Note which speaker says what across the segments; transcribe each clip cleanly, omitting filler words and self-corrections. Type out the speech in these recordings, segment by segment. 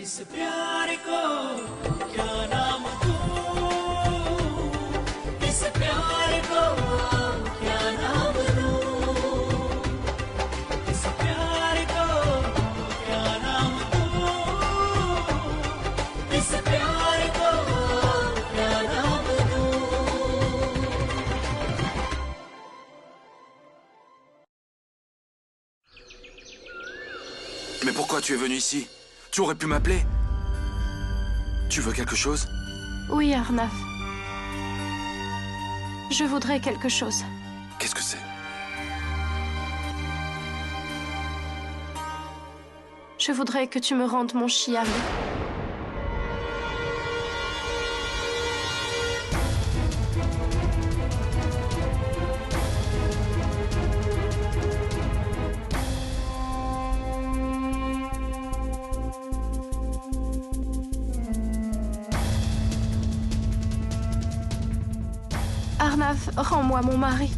Speaker 1: इस प्यार को क्या नाम दूं, इस प्यार को क्या नाम दूं, इस प्यार को क्या नाम दूं, इस प्यार को क्या नाम दूं।
Speaker 2: Mais pourquoi tu es venu ici? Tu aurais pu m'appeler. Tu veux quelque chose?
Speaker 3: Oui, Arnav. Je voudrais quelque chose.
Speaker 2: Qu'est-ce que c'est?
Speaker 3: Je voudrais que tu me rendes mon Shyam. Arnav, rends-moi mon mari.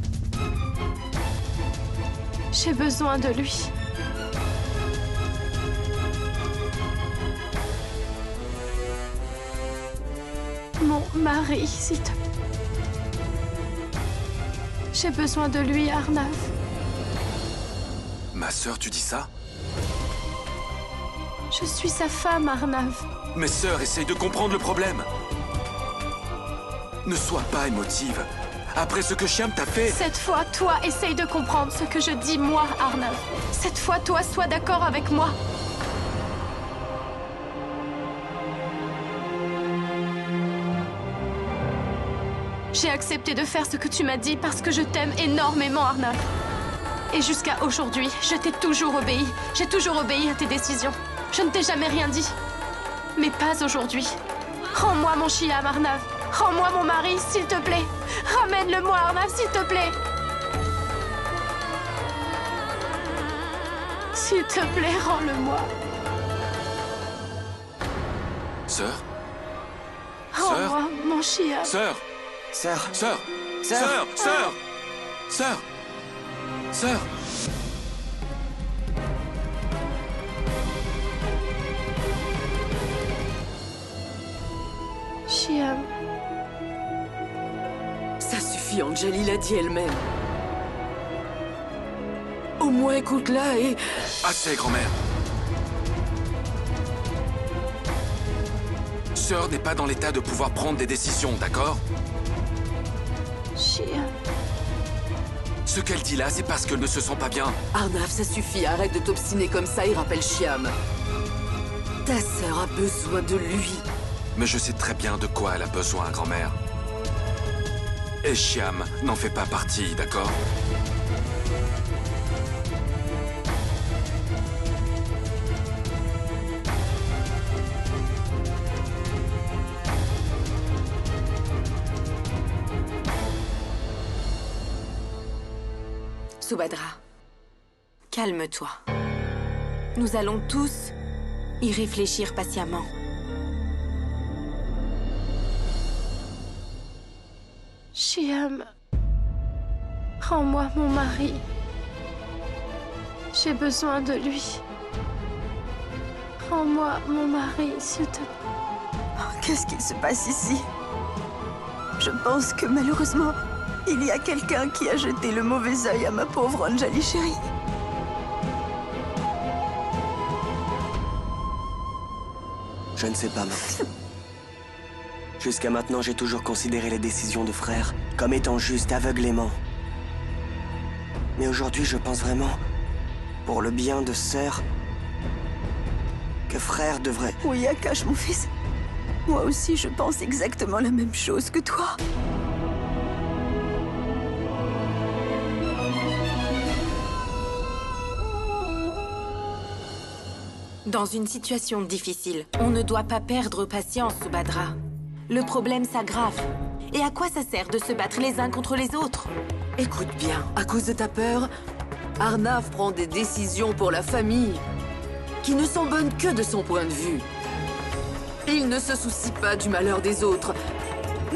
Speaker 3: J'ai besoin de lui. Mon mari, s'il te plaît. J'ai besoin de lui, Arnav.
Speaker 2: Ma sœur, tu dis ça?
Speaker 3: Je suis sa femme, Arnav.
Speaker 2: Mes sœurs essayent de comprendre le problème. Ne sois pas émotive. Après ce que Shyam t'a fait...
Speaker 3: Cette fois, toi, essaye de comprendre ce que je dis, moi, Arnav. Cette fois, toi, sois d'accord avec moi. J'ai accepté de faire ce que tu m'as dit parce que je t'aime énormément, Arnav. Et jusqu'à aujourd'hui, je t'ai toujours obéi. J'ai toujours obéi à tes décisions. Je ne t'ai jamais rien dit. Mais pas aujourd'hui. Rends-moi mon Shyam, Arnav. Rends-moi mon mari, s'il te plaît. Ramène-le-moi, Arnav, s'il te plaît. S'il te plaît, rends-le-moi.
Speaker 2: Sœur?
Speaker 3: Rends-moi mon Shyam.
Speaker 2: Sœur?
Speaker 4: Sœur.
Speaker 2: Sœur?
Speaker 4: Sœur.
Speaker 2: Sœur? Sœur? Sœur? Sœur?
Speaker 3: Shyam.
Speaker 5: Ça suffit, Anjali l'a dit elle-même. Au moins écoute-la et...
Speaker 2: Assez, grand-mère. Sœur n'est pas dans l'état de pouvoir prendre des décisions, d'accord?
Speaker 3: Shyam.
Speaker 2: Ce qu'elle dit là, c'est parce qu'elle ne se sent pas bien.
Speaker 5: Arnav, ça suffit, arrête de t'obstiner comme ça et rappelle Shyam. Ta sœur a besoin de lui.
Speaker 2: Mais je sais très bien de quoi elle a besoin, grand-mère. Et Shyam n'en fait pas partie, d'accord?
Speaker 6: Subhadra, calme-toi. Nous allons tous y réfléchir patiemment.
Speaker 3: Shyam. Rends-moi mon mari. J'ai besoin de lui. Rends-moi mon mari, s'il te plaît.
Speaker 7: Qu'est-ce qu'il se passe ici? Je pense que malheureusement, il y a quelqu'un qui a jeté le mauvais œil à ma pauvre Anjali chérie.
Speaker 4: Je ne sais pas, maman. Jusqu'à maintenant, j'ai toujours considéré les décisions de frère comme étant justes aveuglément. Mais aujourd'hui, je pense vraiment, pour le bien de sœur, que frère devrait...
Speaker 7: Oui, Akash, mon fils. Moi aussi, je pense exactement la même chose que toi.
Speaker 6: Dans une situation difficile, on ne doit pas perdre patience, Subhadra. Le problème s'aggrave. Et à quoi ça sert de se battre les uns contre les autres?
Speaker 5: Écoute bien, à cause de ta peur, Arnav prend des décisions pour la famille qui ne sont bonnes que de son point de vue. Il ne se soucie pas du malheur des autres,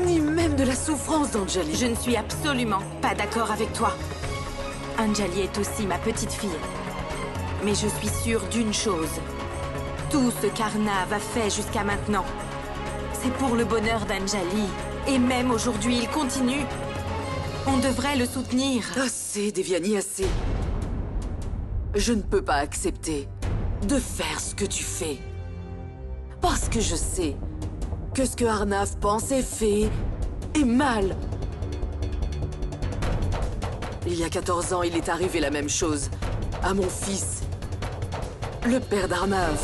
Speaker 5: ni même de la souffrance d'Anjali.
Speaker 6: Je ne suis absolument pas d'accord avec toi. Anjali est aussi ma petite fille. Mais je suis sûre d'une chose. Tout ce qu'Arnav a fait jusqu'à maintenant, c'est pour le bonheur d'Anjali. Et même aujourd'hui, il continue. On devrait le soutenir.
Speaker 5: Assez, Devyani, assez. Je ne peux pas accepter de faire ce que tu fais. Parce que je sais que ce que Arnav pense et fait est mal. Il y a 14 ans, il est arrivé la même chose à mon fils, le père d'Arnav.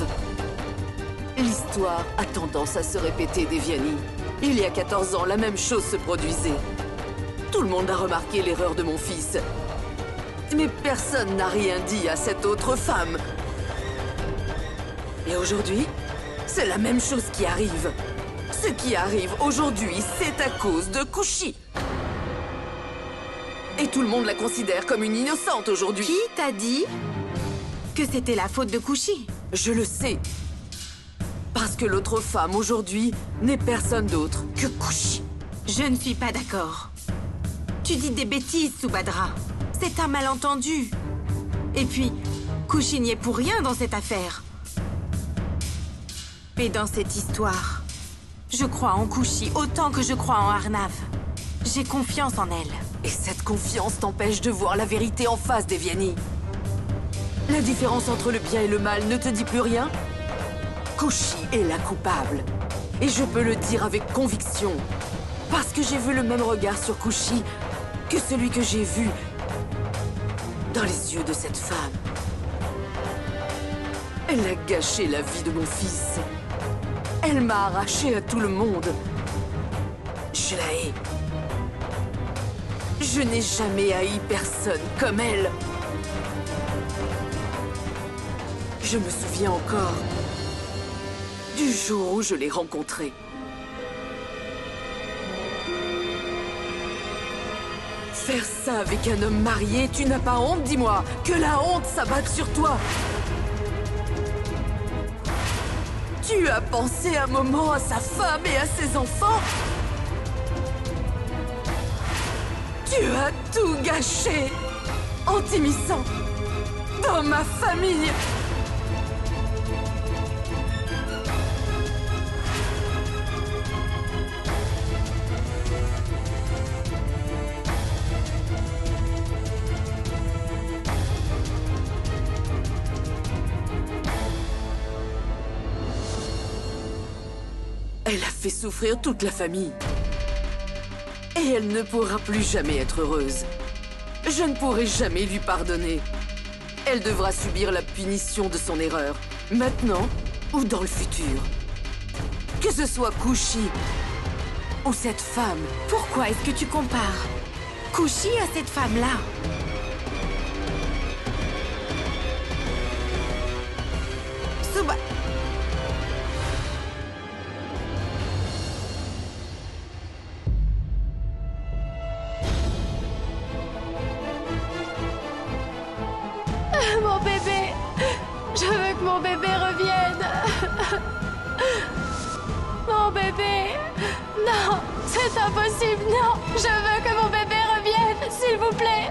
Speaker 5: L'histoire a tendance à se répéter, Devyani. Il y a 14 ans, la même chose se produisait. Tout le monde a remarqué l'erreur de mon fils. Mais personne n'a rien dit à cette autre femme. Et aujourd'hui, c'est la même chose qui arrive. Ce qui arrive aujourd'hui, c'est à cause de Kushi. Et tout le monde la considère comme une innocente aujourd'hui.
Speaker 6: Qui t'a dit que c'était la faute de Kushi?
Speaker 5: Je le sais. Parce que l'autre femme aujourd'hui n'est personne d'autre que Kushi.
Speaker 6: Je ne suis pas d'accord. Tu dis des bêtises, Subhadra. C'est un malentendu. Et puis, Kushi n'y est pour rien dans cette affaire. Et dans cette histoire, je crois en Kushi autant que je crois en Arnav. J'ai confiance en elle.
Speaker 5: Et cette confiance t'empêche de voir la vérité en face, Devyani. La différence entre le bien et le mal ne te dit plus rien? Kushi est la coupable. Et je peux le dire avec conviction. Parce que j'ai vu le même regard sur Kushi que celui que j'ai vu dans les yeux de cette femme. Elle a gâché la vie de mon fils. Elle m'a arraché à tout le monde. Je la hais. Je n'ai jamais haï personne comme elle. Je me souviens encore du jour où je l'ai rencontrée. Faire ça avec un homme marié, tu n'as pas honte, dis-moi, que la honte s'abatte sur toi. Tu as pensé un moment à sa femme et à ses enfants? Tu as tout gâché en t'immisçant dans ma famille. Elle a fait souffrir toute la famille. Et elle ne pourra plus jamais être heureuse. Je ne pourrai jamais lui pardonner. Elle devra subir la punition de son erreur, maintenant ou dans le futur. Que ce soit Kushi ou cette femme.
Speaker 6: Pourquoi est-ce que tu compares Kushi à cette femme-là? Suba...
Speaker 3: Mon bébé! Je veux que mon bébé revienne! Mon bébé! Non! C'est impossible! Non! Je veux que mon bébé revienne! S'il vous plaît!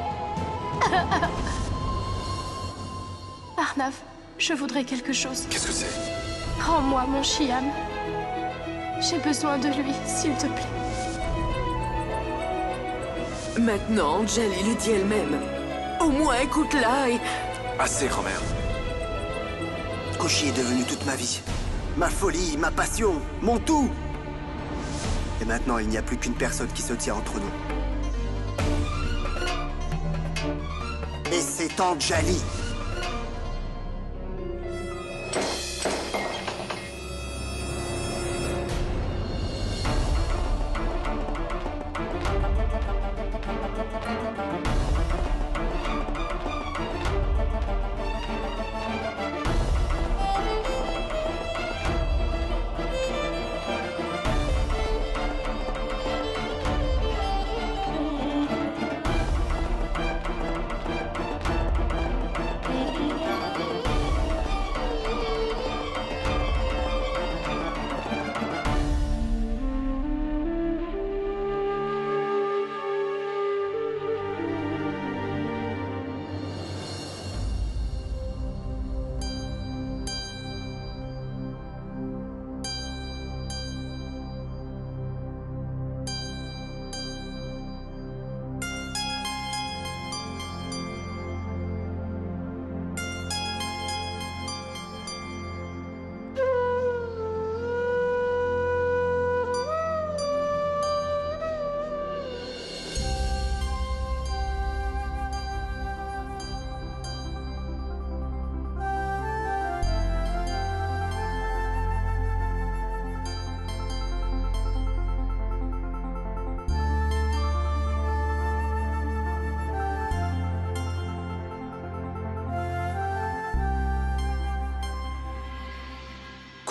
Speaker 3: Arnav, je voudrais quelque chose.
Speaker 2: Qu'est-ce que c'est?
Speaker 3: Rends-moi mon Shyam. J'ai besoin de lui, s'il te plaît.
Speaker 5: Maintenant, Anjali le dit elle-même. Au moins, écoute-la et...
Speaker 2: Assez, grand-mère.
Speaker 4: Kushi est devenu toute ma vie. Ma folie, ma passion, mon tout. Et maintenant, il n'y a plus qu'une personne qui se tient entre nous. Et c'est Anjali.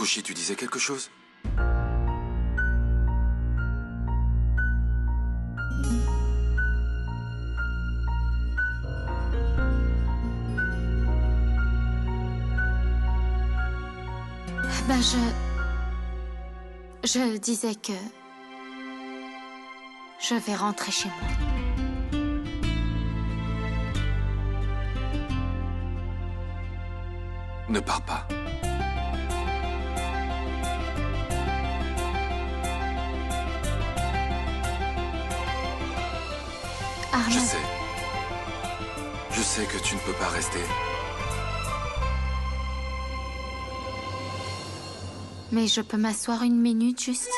Speaker 2: Kushi, tu disais quelque chose?
Speaker 3: Ben, je disais que... je vais rentrer chez moi.
Speaker 2: Ne pars pas.
Speaker 3: Arnav,
Speaker 2: Je sais que tu ne peux pas rester.
Speaker 3: mais je peux m'asseoir une minute juste?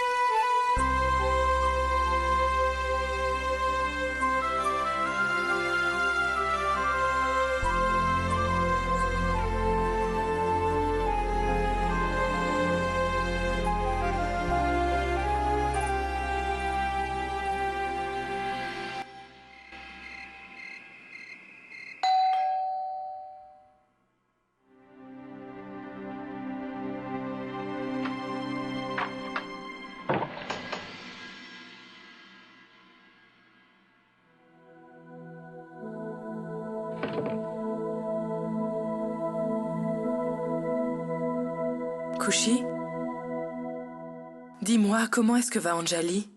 Speaker 5: Kushi? Dis-moi, comment est-ce que va Anjali?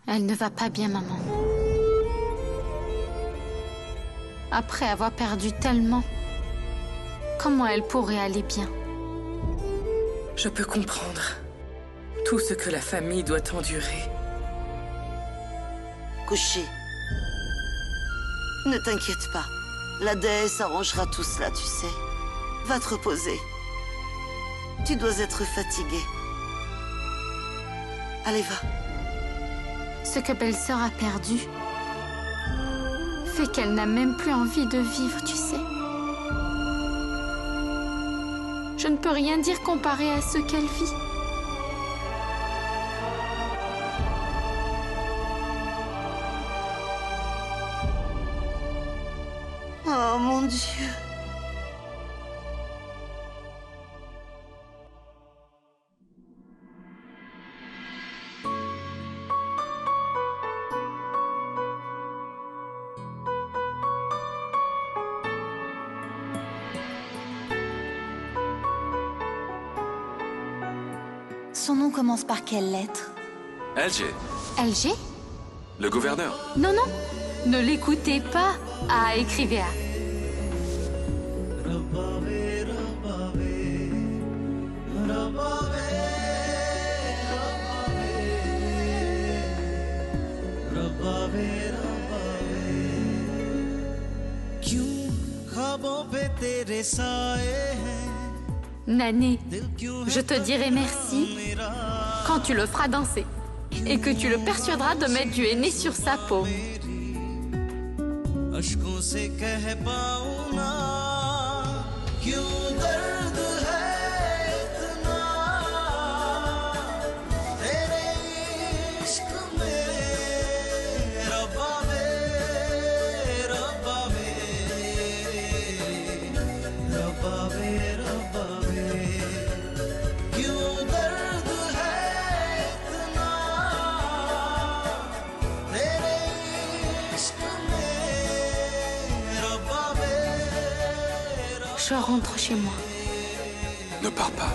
Speaker 3: Elle ne va pas bien, maman. Après avoir perdu tellement, comment elle pourrait aller bien?
Speaker 5: Je peux comprendre tout ce que la famille doit endurer.
Speaker 8: Kushi, ne t'inquiète pas. La déesse arrangera tout cela, tu sais. Va te reposer. Tu dois être fatiguée. Allez, va.
Speaker 3: Ce que Belle-Sœur a perdu fait qu'elle n'a même plus envie de vivre, tu sais. Je ne peux rien dire comparé à ce qu'elle vit.
Speaker 8: Oh, mon Dieu.
Speaker 7: Son nom commence par quelle lettre?
Speaker 2: LG,
Speaker 3: LG?
Speaker 2: le gouverneur.
Speaker 3: Non, non, ne l'écoutez pas. Ah, écrivez A. Nané, je te dirai merci quand tu le feras danser et que tu le persuaderas de mettre du henné sur sa peau.
Speaker 1: अश्कों से कह पाऊं ना क्यों दर्द है इतना तेरे इश्क में रब्बा वे रब्बा वे रब्बा वे रब्बा वे क्यों दर्द है इतना तेरे इश्क में
Speaker 3: Je rentre chez moi.
Speaker 2: Ne pars pas.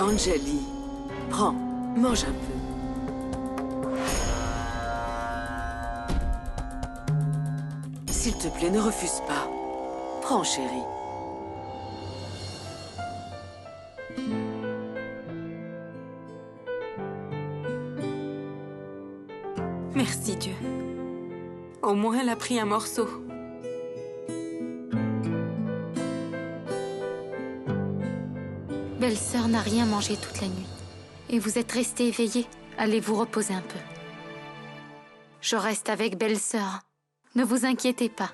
Speaker 5: Anjali, prends, mange un peu. S'il te plaît, ne refuse pas. Prends, chérie.
Speaker 6: Merci Dieu. Au moins elle a pris un morceau.
Speaker 3: Belle-sœur n'a rien mangé toute la nuit. Et vous êtes resté éveillé. Allez vous reposer un peu. Je reste avec belle-sœur. Ne vous inquiétez pas.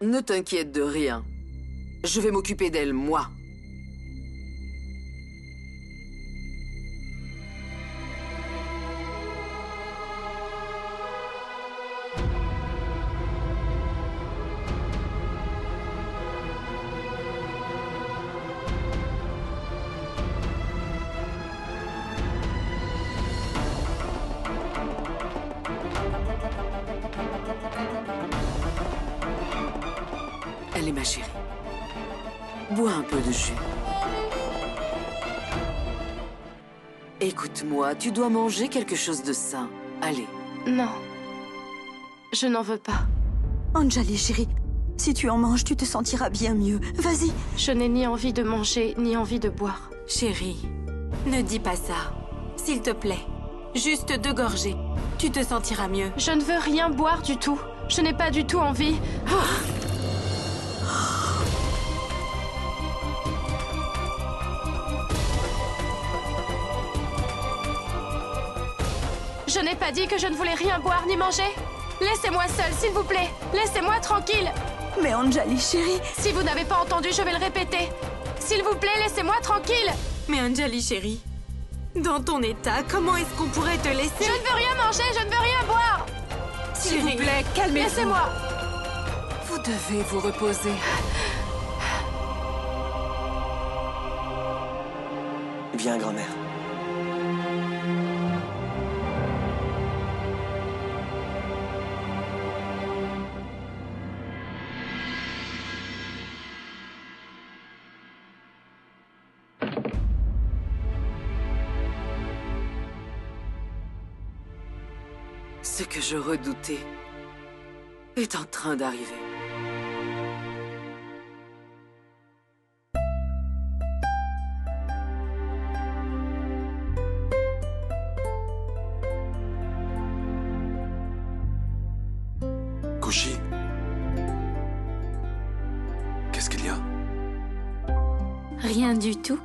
Speaker 5: Ne t'inquiète de rien. Je vais m'occuper d'elle, moi. Allez, ma chérie. Bois un peu de jus. Écoute-moi, tu dois manger quelque chose de sain. Allez.
Speaker 3: Non. Je n'en veux pas.
Speaker 7: Anjali, chérie, si tu en manges, tu te sentiras bien mieux. Vas-y.
Speaker 3: Je n'ai ni envie de manger, ni envie de boire.
Speaker 6: Chérie, ne dis pas ça. S'il te plaît. Juste 2 gorgées. Tu te sentiras mieux.
Speaker 3: Je ne veux rien boire du tout. Je n'ai pas du tout envie. Je n'ai pas dit que je ne voulais rien boire ni manger. Laissez-moi seule, s'il vous plaît. Laissez-moi tranquille.
Speaker 7: Mais Anjali, chérie...
Speaker 3: Si vous n'avez pas entendu, je vais le répéter. S'il vous plaît, laissez-moi tranquille.
Speaker 6: Mais Anjali, chérie, dans ton état, comment est-ce qu'on pourrait te laisser?
Speaker 3: Je ne veux rien manger, je ne veux rien boire.
Speaker 6: S'il vous plaît, calmez-vous.
Speaker 3: Laissez-moi.
Speaker 5: Vous devez vous reposer.
Speaker 4: Viens, grand-mère.
Speaker 5: Ce que je redoutais est en train d'arriver.
Speaker 2: Kushi? Qu'est-ce qu'il y a?
Speaker 3: Rien du tout.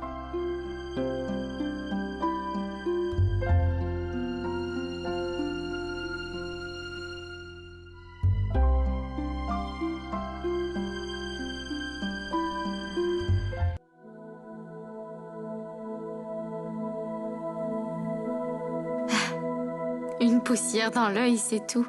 Speaker 3: Une poussière dans l'œil, c'est tout.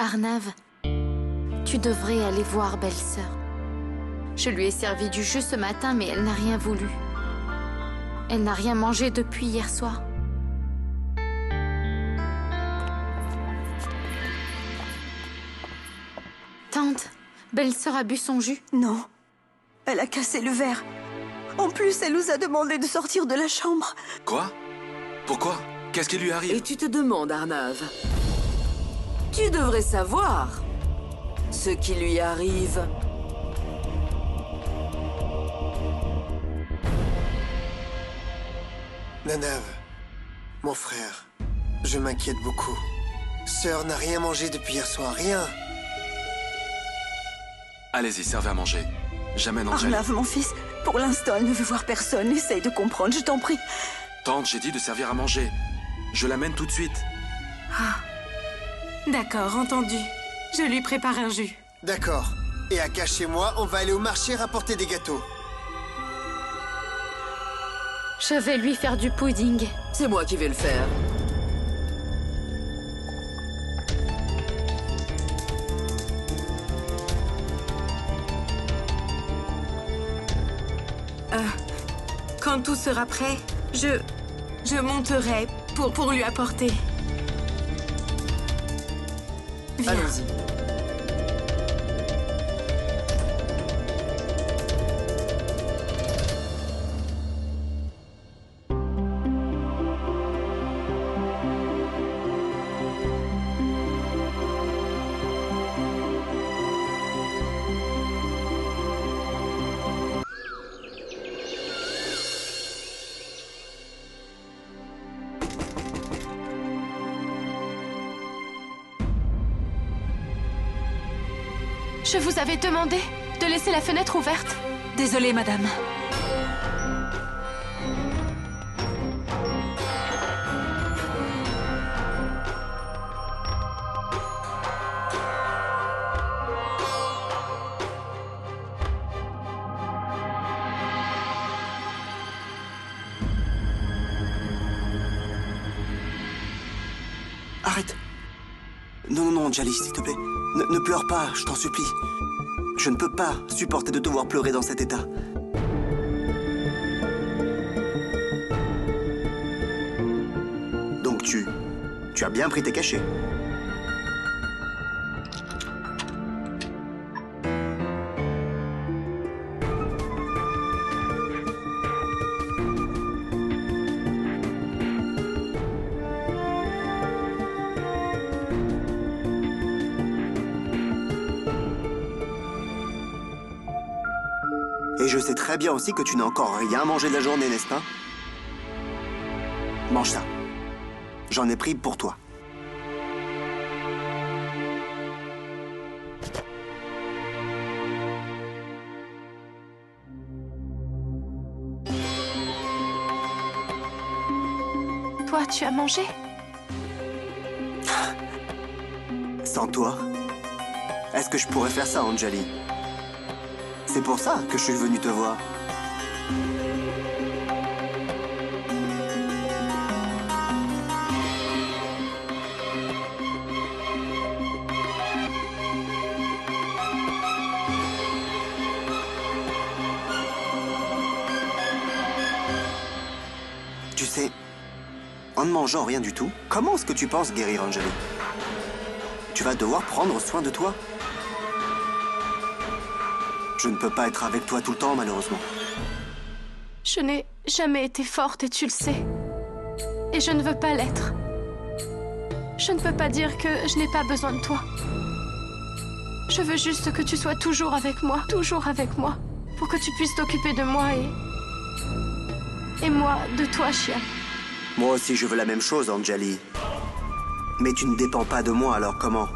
Speaker 3: Arnav, tu devrais aller voir belle-sœur. Je lui ai servi du jus ce matin, mais elle n'a rien voulu. Elle n'a rien mangé depuis hier soir. Tante, belle-sœur a bu son jus.
Speaker 7: Non. Elle a cassé le verre. En plus, elle nous a demandé de sortir de la chambre.
Speaker 2: Quoi? Pourquoi? Qu'est-ce qui lui
Speaker 5: Et
Speaker 2: arrive?
Speaker 5: tu te demandes, Arnav. Tu devrais savoir ce qui lui arrive.
Speaker 9: Nanav, mon frère, je m'inquiète beaucoup. Sœur n'a rien mangé depuis hier soir, rien.
Speaker 2: Allez-y, servez à manger. J'amène Anjali.
Speaker 7: Arnav, mon fils, pour l'instant, elle ne veut voir personne. Essaye de comprendre, je t'en prie.
Speaker 2: Tante, j'ai dit de servir à manger. Je l'amène tout de suite.
Speaker 6: D'accord, entendu. Je lui prépare un jus.
Speaker 9: D'accord. Et à chez moi, on va aller au marché rapporter des gâteaux.
Speaker 3: Je vais lui faire du pudding.
Speaker 5: C'est moi qui vais le faire.
Speaker 6: Quand tout sera prêt, je monterai pour lui apporter. Viens.
Speaker 5: Allons-y.
Speaker 3: Je vous avais demandé de laisser la fenêtre ouverte.
Speaker 7: Désolée, madame.
Speaker 4: Arrête. Non, non, Djali, s'il te plaît. Ne pleure pas, je t'en supplie. Je ne peux pas supporter de te voir pleurer dans cet état. Donc tu as bien pris tes cachets. Et je sais très bien aussi que tu n'as encore rien mangé de la journée, n'est-ce pas? Mange ça. J'en ai pris pour toi.
Speaker 3: Toi, tu as mangé?
Speaker 4: Sans toi, est-ce que je pourrais faire ça, Anjali? C'est pour ça que je suis venu te voir. Tu sais, en ne mangeant rien du tout, comment est-ce que tu penses guérir, Anjali? Tu vas devoir prendre soin de toi. Je ne peux pas être avec toi tout le temps, malheureusement.
Speaker 3: Je n'ai jamais été forte et tu le sais. Et je ne veux pas l'être. Je ne peux pas dire que je n'ai pas besoin de toi. Je veux juste que tu sois toujours avec moi, pour que tu puisses t'occuper de moi et moi de toi, Chiam.
Speaker 4: Moi aussi, je veux la même chose, Anjali. Mais tu ne dépends pas de moi, alors comment?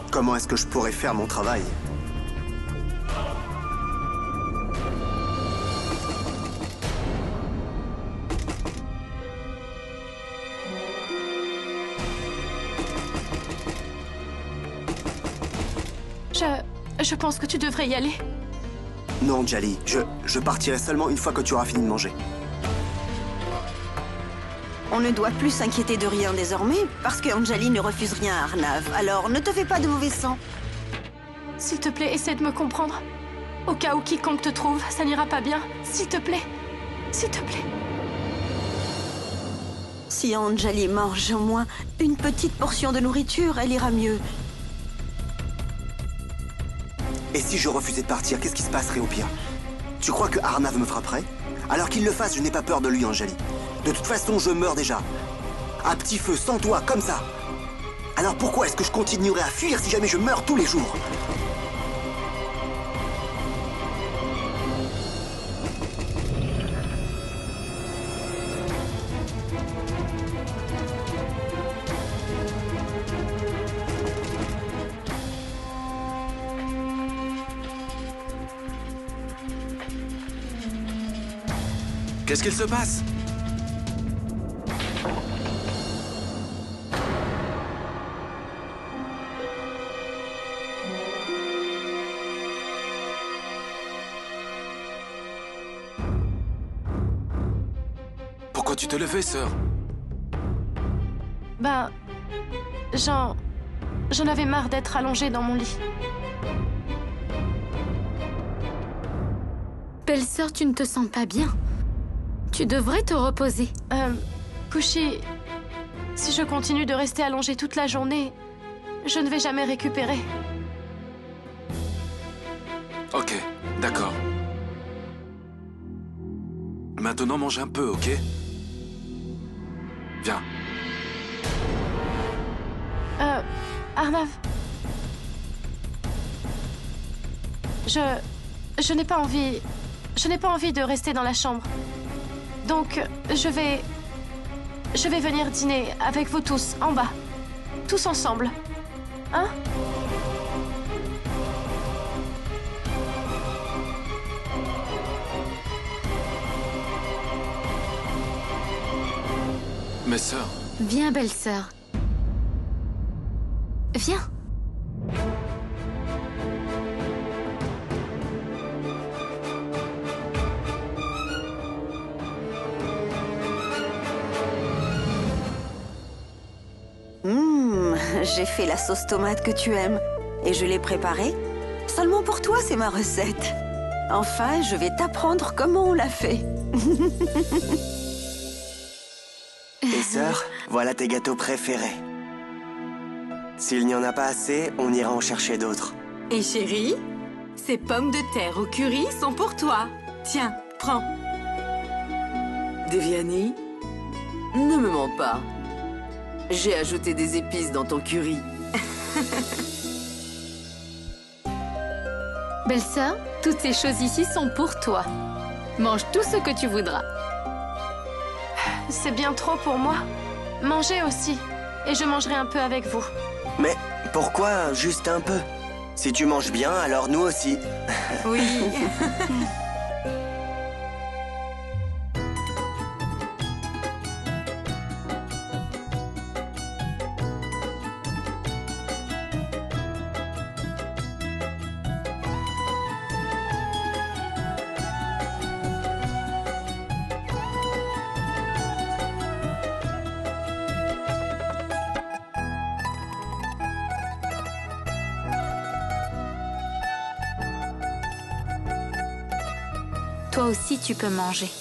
Speaker 4: Comment est-ce que je pourrais faire mon travail?
Speaker 3: Je pense que tu devrais y aller.
Speaker 4: Non, Djali, je partirai seulement une fois que tu auras fini de manger.
Speaker 7: On ne doit plus s'inquiéter de rien désormais, parce que Anjali ne refuse rien à Arnav. Alors ne te fais pas de mauvais sang.
Speaker 3: S'il te plaît, essaie de me comprendre. Au cas où quiconque te trouve, ça n'ira pas bien. S'il te plaît. S'il te plaît.
Speaker 7: Si Anjali mange au moins une petite portion de nourriture, elle ira mieux.
Speaker 4: Et si je refusais de partir, qu'est-ce qui se passerait au pire? Tu crois que Arnav me frapperait? Alors qu'il le fasse, je n'ai pas peur de lui, Anjali. De toute façon, je meurs déjà. À petit feu, sans toi, comme ça. Alors pourquoi est-ce que je continuerai à fuir si jamais je meurs tous les jours?
Speaker 2: Qu'est-ce qu'il se passe? Pourquoi tu t'es levée, sœur?
Speaker 3: Ben... J'en avais marre d'être allongée dans mon lit.
Speaker 10: Belle-sœur, tu ne te sens pas bien. Tu devrais te reposer.
Speaker 3: Kushi, si je continue de rester allongée toute la journée, je ne vais jamais récupérer.
Speaker 2: Ok, d'accord. Maintenant, mange un peu, ok? Viens.
Speaker 3: Arnav. Je n'ai pas envie... Je n'ai pas envie de rester dans la chambre. Donc, je vais venir dîner avec vous tous, en bas. Tous ensemble. Hein?
Speaker 2: Mes sœurs.
Speaker 10: Viens, belle-sœur. Viens.
Speaker 7: J'ai fait la sauce tomate que tu aimes. Et je l'ai préparée. Seulement pour toi, c'est ma recette. Enfin, je vais t'apprendre comment on l'a fait.
Speaker 4: Et sœurs, voilà tes gâteaux préférés. S'il n'y en a pas assez, on ira en chercher d'autres.
Speaker 6: Et chérie, ces pommes de terre au curry sont pour toi. Tiens, prends.
Speaker 5: Deviani, ne me mens pas. J'ai ajouté des épices dans ton curry.
Speaker 10: Belle-sœur, toutes ces choses ici sont pour toi. Mange tout ce que tu voudras.
Speaker 3: C'est bien trop pour moi. Mangez aussi. Et je mangerai un peu avec vous.
Speaker 4: Mais pourquoi juste un peu? Si tu manges bien, alors nous aussi.
Speaker 6: Oui.
Speaker 10: Toi aussi, tu peux manger.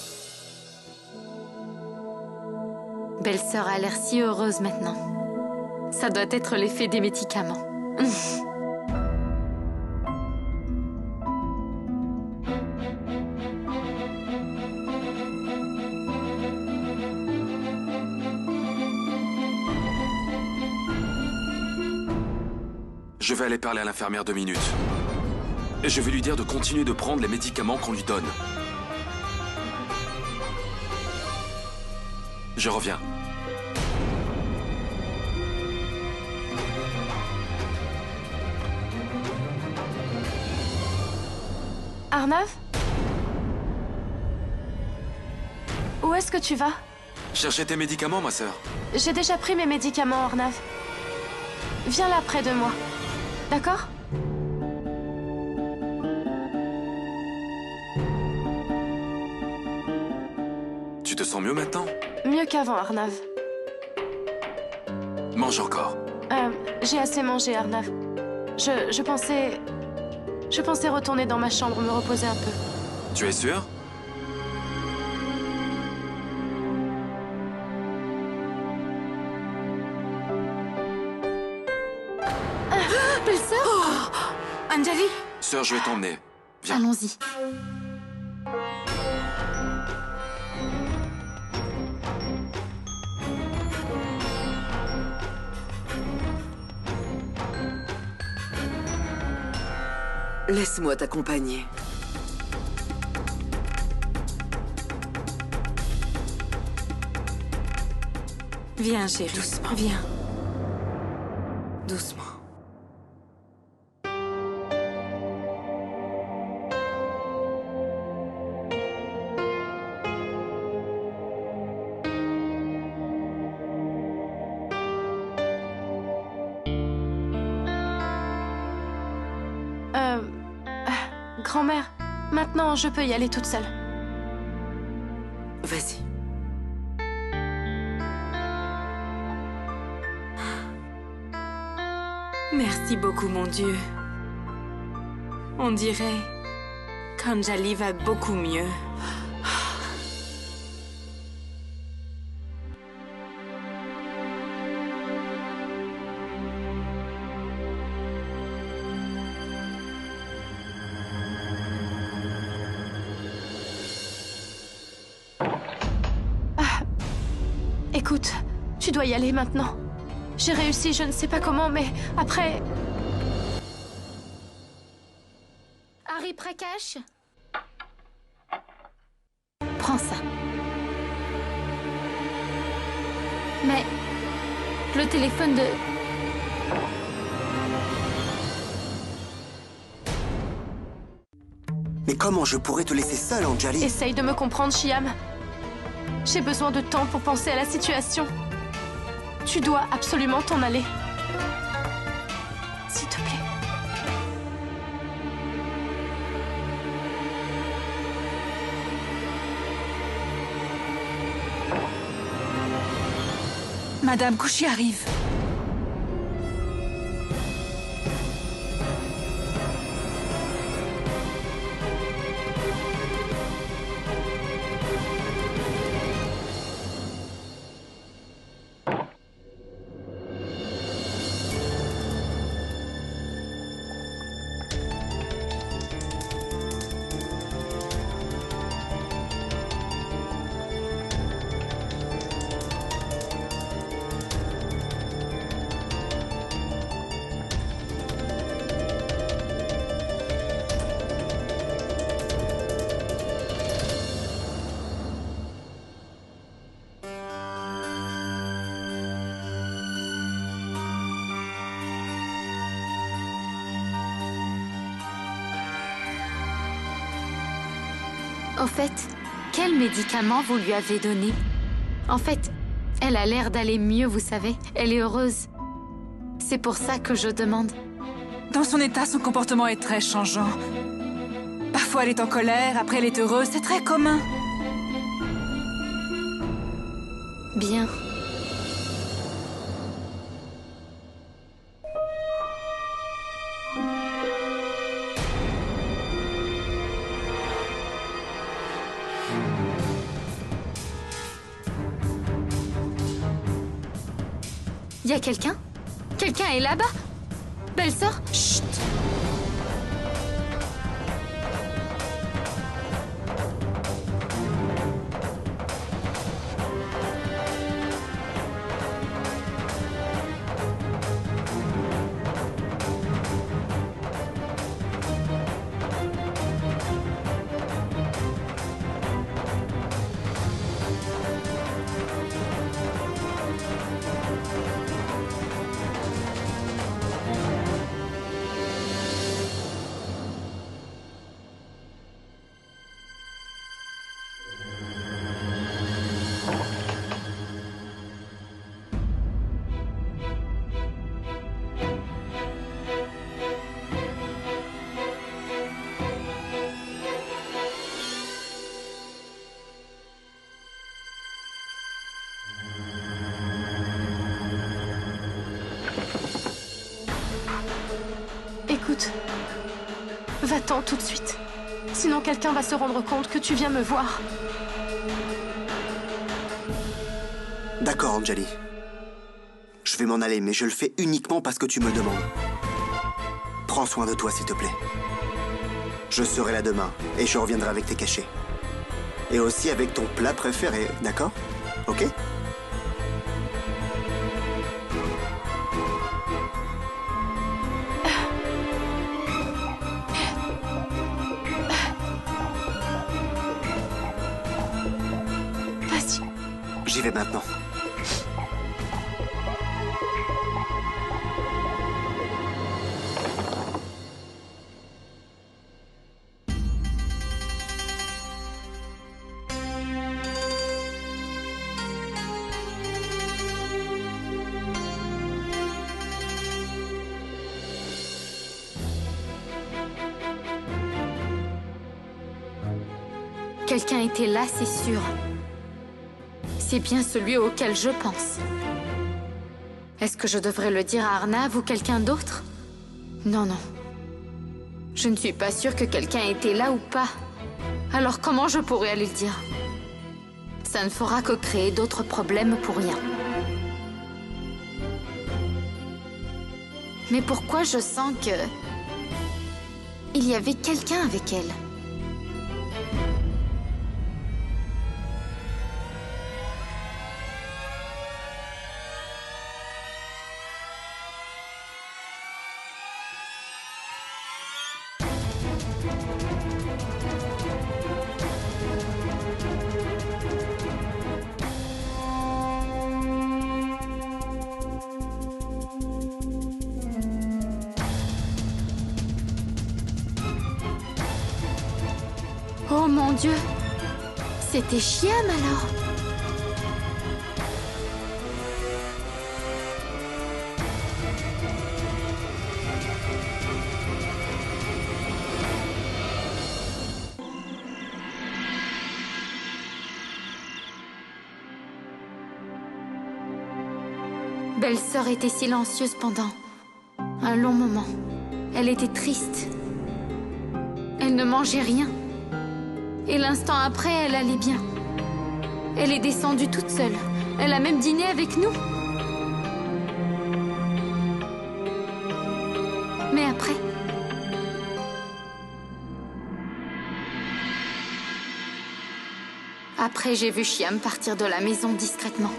Speaker 10: Belle-sœur a l'air si heureuse maintenant. Ça doit être l'effet des médicaments.
Speaker 2: Je vais aller parler à l'infirmière 2 minutes. Et je vais lui dire de continuer de prendre les médicaments qu'on lui donne. Je reviens.
Speaker 3: Arnav? Où est-ce que tu vas?
Speaker 2: Chercher tes médicaments, ma sœur.
Speaker 3: J'ai déjà pris mes médicaments, Arnav. Viens là près de moi. D'accord?
Speaker 2: Tu te sens mieux maintenant?
Speaker 3: Mieux qu'avant, Arnav.
Speaker 2: Mange encore.
Speaker 3: J'ai assez mangé, Arnav. Je pensais retourner dans ma chambre, me reposer un peu.
Speaker 2: Tu es sûr?
Speaker 10: Belle-sœur,
Speaker 6: Anjali,
Speaker 2: Sœur, je vais t'emmener. Viens.
Speaker 10: allons-y.
Speaker 5: Laisse-moi t'accompagner.
Speaker 6: viens chérie.
Speaker 5: Doucement.
Speaker 6: Viens.
Speaker 5: Doucement.
Speaker 3: Grand-mère, maintenant je peux y aller toute seule.
Speaker 5: Vas-y.
Speaker 6: Merci beaucoup, mon Dieu. On dirait qu'Anjali va beaucoup mieux.
Speaker 3: Écoute, tu dois y aller maintenant. J'ai réussi, je ne sais pas comment, mais après...
Speaker 10: Harry Prakash? Prends ça. Mais... le téléphone de...
Speaker 4: Mais comment je pourrais te laisser seule, Anjali?
Speaker 3: Essaye de me comprendre, Shyam. J'ai besoin de temps pour penser à la situation. Tu dois absolument t'en aller. S'il te plaît.
Speaker 11: Madame Kouchi arrive.
Speaker 10: Au fait, quel médicament vous lui avez donné? En fait, elle a l'air d'aller mieux, vous savez. Elle est heureuse. C'est pour ça que je demande.
Speaker 11: Dans son état, son comportement est très changeant. Parfois, elle est en colère, après elle est heureuse. C'est très commun.
Speaker 10: Bien. Y a quelqu'un? Quelqu'un est là-bas? Belle-sœur? Chut!
Speaker 3: Écoute, va-t'en tout de suite. Sinon quelqu'un va se rendre compte que tu viens me voir.
Speaker 4: D'accord, Anjali. Je vais m'en aller, mais je le fais uniquement parce que tu me demandes. Prends soin de toi, s'il te plaît. Je serai là demain, et je reviendrai avec tes cachets. Et aussi avec ton plat préféré, d'accord? Ok?
Speaker 3: Vas-y.
Speaker 4: J'y vais maintenant.
Speaker 10: Quelqu'un était là, c'est sûr. C'est bien celui auquel je pense. Est-ce que je devrais le dire à Arnav ou quelqu'un d'autre? Non, non. Je ne suis pas sûre que quelqu'un était là ou pas. Alors comment je pourrais aller le dire? Ça ne fera que créer d'autres problèmes pour rien. Mais pourquoi je sens que... il y avait quelqu'un avec elle? Oh mon Dieu! C'était Shyam alors? Belle-sœur était silencieuse pendant un long moment. Elle était triste. Elle ne mangeait rien. Et l'instant après, elle allait bien. Elle est descendue toute seule. Elle a même dîné avec nous. Mais après... Après, j'ai vu Shyam partir de la maison discrètement.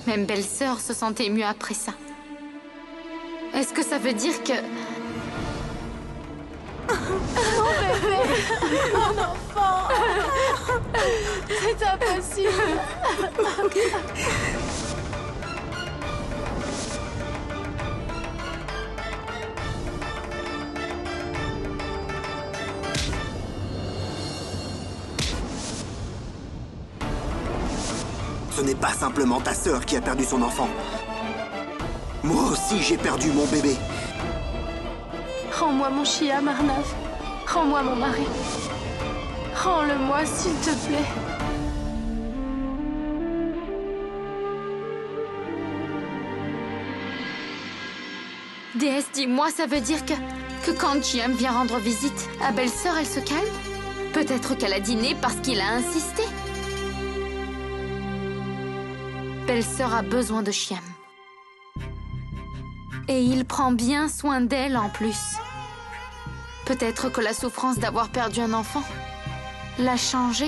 Speaker 10: Même belle-sœur se sentait mieux après ça. Est-ce que ça veut dire que...
Speaker 3: Mon bébé! Mon enfant! C'est impossible!
Speaker 12: Ce n'est pas simplement ta sœur qui a perdu son enfant. Moi aussi, j'ai perdu mon bébé.
Speaker 3: Rends-moi mon Shyam, Arnav. Rends-moi mon mari. Rends-le-moi, s'il te plaît.
Speaker 10: Déesse, dis-moi, ça veut dire que quand Shyam vient rendre visite à belle-sœur, elle se calme? Peut-être qu'elle a dîné parce qu'il a insisté. Belle-sœur a besoin de Shyam. Et il prend bien soin d'elle en plus. Peut-être que la souffrance d'avoir perdu un enfant l'a changé.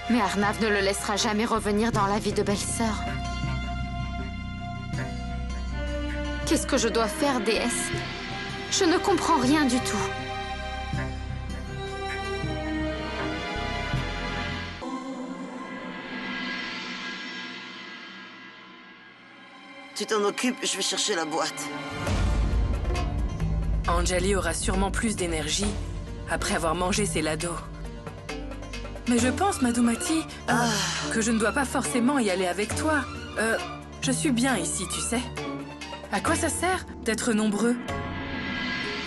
Speaker 10: Mais Arnav ne le laissera jamais revenir dans la vie de belle-sœur. Qu'est-ce que je dois faire, déesse? Je ne comprends rien du tout.
Speaker 8: Tu t'en occupes, je vais chercher la boîte.
Speaker 13: Anjali aura sûrement plus d'énergie après avoir mangé ses lados. Mais je pense, Madhumati, que je ne dois pas forcément y aller avec toi. Je suis bien ici, tu sais. À quoi ça sert d'être nombreux?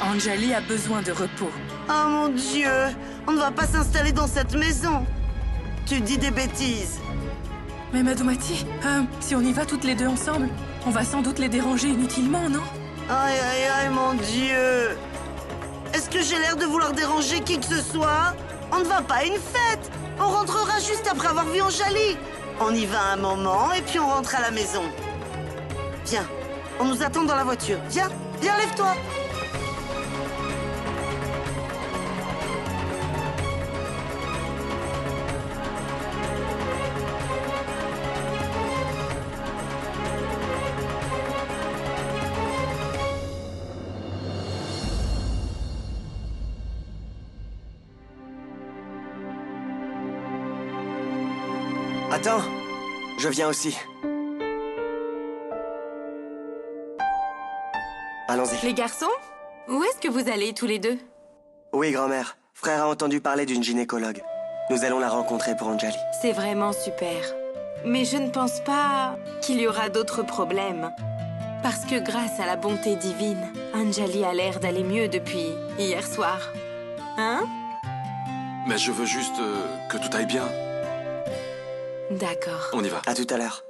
Speaker 13: Anjali a besoin de repos.
Speaker 8: Oh mon Dieu! On ne va pas s'installer dans cette maison! Tu dis des bêtises!
Speaker 13: Mais Madhumati, si on y va toutes les deux ensemble, on va sans doute les déranger inutilement, non?
Speaker 8: Aïe, aïe, aïe, mon Dieu! Est-ce que j'ai l'air de vouloir déranger qui que ce soit? On ne va pas à une fête! On rentrera juste après avoir vu Anjali! On y va un moment et puis on rentre à la maison. Viens, on nous attend dans la voiture. Viens, viens, lève-toi!
Speaker 4: Attends, je viens aussi. Allons-y.
Speaker 6: Les garçons, où est-ce que vous allez tous les deux?
Speaker 4: Oui, grand-mère. Frère a entendu parler d'une gynécologue. Nous allons la rencontrer pour Anjali.
Speaker 6: C'est vraiment super. Mais je ne pense pas qu'il y aura d'autres problèmes. Parce que grâce à la bonté divine, Anjali a l'air d'aller mieux depuis hier soir. Hein?
Speaker 2: Mais je veux juste que tout aille bien.
Speaker 6: D'accord.
Speaker 2: On y va.
Speaker 4: À tout à l'heure.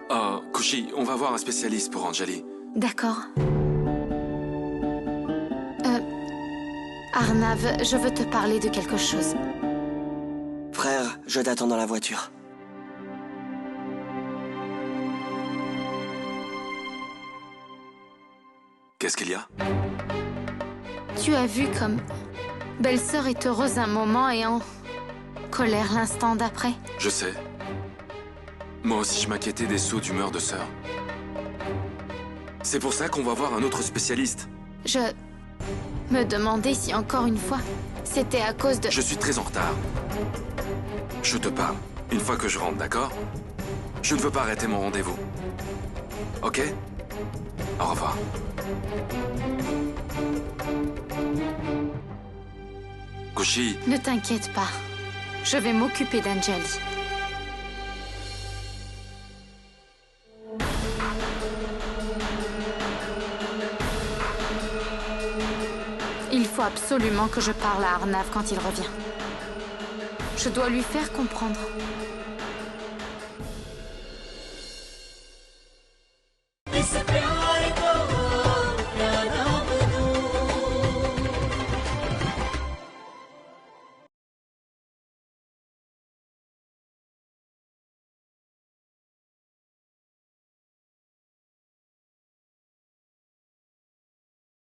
Speaker 2: Oh, Kushi, on va voir un spécialiste pour Anjali.
Speaker 10: D'accord. Arnav, je veux te parler de quelque chose.
Speaker 4: Frère, je t'attends dans la voiture.
Speaker 2: Qu'est-ce qu'il y a?
Speaker 10: Tu as vu comme belle-sœur est heureuse un moment et en colère l'instant d'après.
Speaker 2: Je sais. Moi aussi, je m'inquiétais des sauts d'humeur de sœur. C'est pour ça qu'on va voir un autre spécialiste.
Speaker 10: Je me demandais si encore une fois, c'était à cause de...
Speaker 2: Je suis très en retard. Je te parle. Une fois que je rentre, d'accord? Je ne veux pas arrêter mon rendez-vous. Ok? Au revoir. Kushi.
Speaker 10: Ne t'inquiète pas. Je vais m'occuper d'Anjali. Il faut absolument que je parle à Arnav quand il revient. Je dois lui faire comprendre